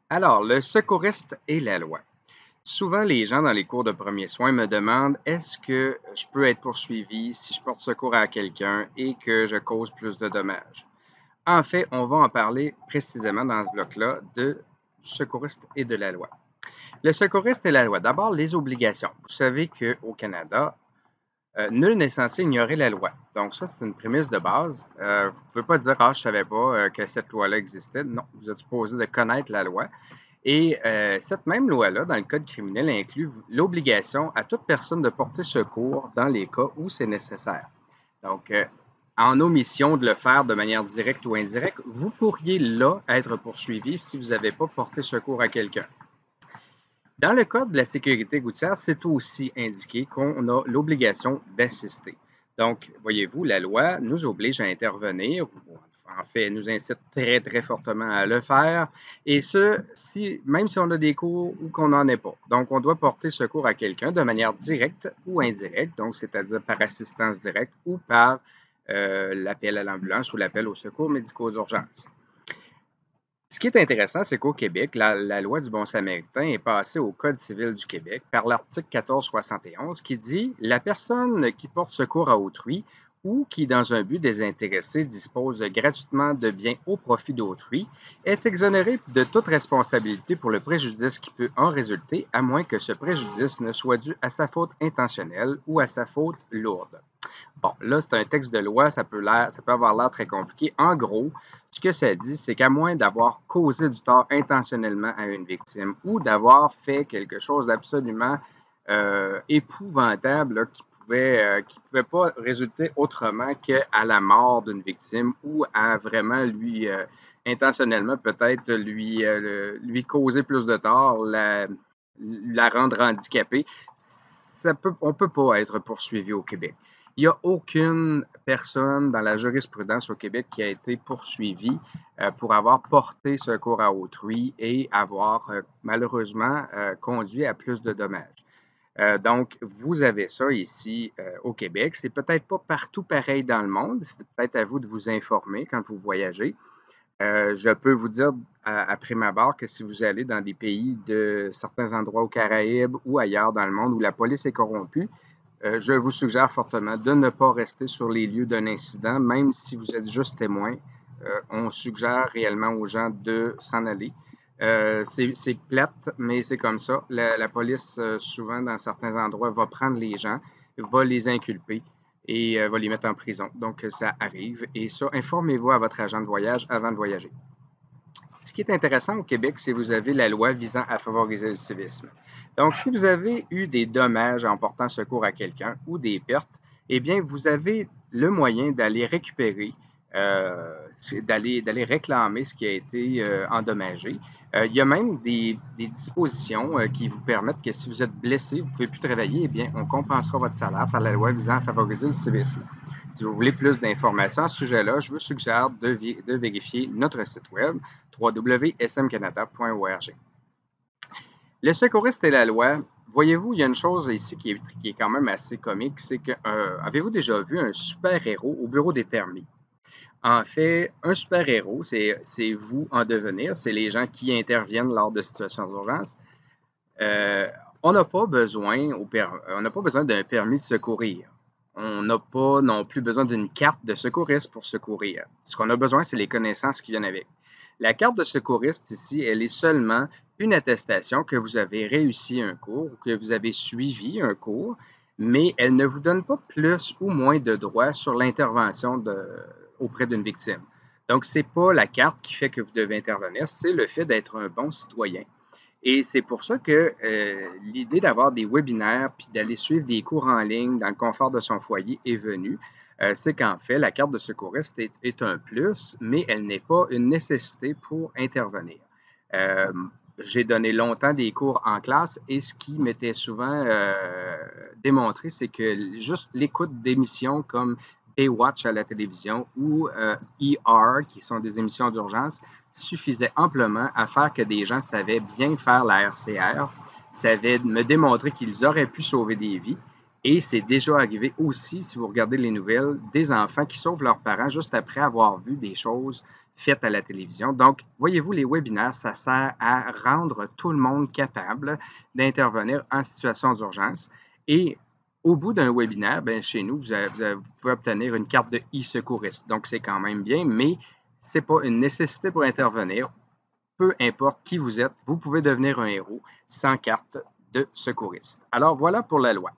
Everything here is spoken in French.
Alors, le secouriste et la loi. Souvent, les gens dans les cours de premiers soins me demandent est-ce que je peux être poursuivi si je porte secours à quelqu'un et que je cause plus de dommages? En fait, on va en parler précisément dans ce bloc-là du secouriste et de la loi. Le secouriste et la loi. D'abord, les obligations. Vous savez qu'au Canada, nul n'est censé ignorer la loi. Donc, ça, c'est une prémisse de base. Vous ne pouvez pas dire ah, je ne savais pas que cette loi-là existait. Non, vous êtes supposé de connaître la loi. Et cette même loi-là, dans le Code criminel, inclut l'obligation à toute personne de porter secours dans les cas où c'est nécessaire. Donc, en omission de le faire de manière directe ou indirecte, vous pourriez là être poursuivi si vous n'avez pas porté secours à quelqu'un. Dans le Code de la sécurité routière, c'est aussi indiqué qu'on a l'obligation d'assister. Donc, voyez-vous, la loi nous oblige à intervenir, en fait, nous incite très, très fortement à le faire, et ce, même si on a des cours ou qu'on n'en ait pas. Donc, on doit porter secours à quelqu'un de manière directe ou indirecte, donc c'est-à-dire par assistance directe ou par l'appel à l'ambulance ou l'appel aux secours médicaux d'urgence. Ce qui est intéressant, c'est qu'au Québec, la loi du bon samaritain est passée au Code civil du Québec par l'article 1471 qui dit la personne qui porte secours à autrui ou qui, dans un but désintéressé, dispose gratuitement de biens au profit d'autrui est exonérée de toute responsabilité pour le préjudice qui peut en résulter, à moins que ce préjudice ne soit dû à sa faute intentionnelle ou à sa faute lourde. Bon, là, c'est un texte de loi, ça peut avoir l'air très compliqué. En gros, ce que ça dit, c'est qu'à moins d'avoir causé du tort intentionnellement à une victime ou d'avoir fait quelque chose d'absolument épouvantable là, qui pouvait pas résulter autrement qu'à la mort d'une victime ou à vraiment lui intentionnellement peut-être lui causer plus de tort, la rendre handicapée, on ne peut pas être poursuivi au Québec. Il n'y a aucune personne dans la jurisprudence au Québec qui a été poursuivie pour avoir porté secours à autrui et avoir malheureusement conduit à plus de dommages. Donc, vous avez ça ici au Québec. C'est peut-être pas partout pareil dans le monde. C'est peut-être à vous de vous informer quand vous voyagez. Je peux vous dire à prime abord que si vous allez dans des pays de certains endroits aux Caraïbes ou ailleurs dans le monde où la police est corrompue, je vous suggère fortement de ne pas rester sur les lieux d'un incident, même si vous êtes juste témoin. On suggère réellement aux gens de s'en aller. C'est plate, mais c'est comme ça. La police, souvent, dans certains endroits, va prendre les gens, va les inculper et va les mettre en prison. Donc, ça arrive. Et ça, informez-vous à votre agent de voyage avant de voyager. Ce qui est intéressant au Québec, c'est que vous avez la loi visant à favoriser le civisme. Donc, si vous avez eu des dommages en portant secours à quelqu'un ou des pertes, eh bien, vous avez le moyen d'aller récupérer, d'aller réclamer ce qui a été endommagé. Il y a même des dispositions qui vous permettent que si vous êtes blessé, vous ne pouvez plus travailler, eh bien, on compensera votre salaire par la loi visant à favoriser le civisme. Si vous voulez plus d'informations à ce sujet-là, je vous suggère de vérifier notre site web www.smcanada.org. Le secouriste et la loi, voyez-vous, il y a une chose ici qui est quand même assez comique, c'est que avez-vous déjà vu un super-héros au bureau des permis? En fait, un super-héros, c'est vous en devenir, c'est les gens qui interviennent lors de situations d'urgence. Euh, on n'a pas besoin d'un permis de secourir. On n'a pas non plus besoin d'une carte de secouriste pour secourir. Ce qu'on a besoin, c'est les connaissances qui viennent avec. La carte de secouriste ici, elle est seulement une attestation que vous avez réussi un cours, que vous avez suivi un cours, mais elle ne vous donne pas plus ou moins de droits sur l'intervention auprès d'une victime. Donc, ce n'est pas la carte qui fait que vous devez intervenir, c'est le fait d'être un bon citoyen. Et c'est pour ça que l'idée d'avoir des webinaires puis d'aller suivre des cours en ligne dans le confort de son foyer est venue. C'est qu'en fait, la carte de secouriste est un plus, mais elle n'est pas une nécessité pour intervenir. Euh, j'ai donné longtemps des cours en classe et ce qui m'était souvent démontré, c'est que juste l'écoute d'émissions comme Baywatch à la télévision ou ER, qui sont des émissions d'urgence, suffisait amplement à faire que des gens savaient bien faire la RCR, savaient me démontrer qu'ils auraient pu sauver des vies Et c'est déjà arrivé aussi, si vous regardez les nouvelles, des enfants qui sauvent leurs parents juste après avoir vu des choses faites à la télévision. Donc, voyez-vous, les webinaires, ça sert à rendre tout le monde capable d'intervenir en situation d'urgence. Et au bout d'un webinaire, ben, chez nous, vous pouvez obtenir une carte de e-secouriste. Donc, c'est quand même bien, mais ce n'est pas une nécessité pour intervenir. Peu importe qui vous êtes, vous pouvez devenir un héros sans carte de secouriste. Alors, voilà pour la loi.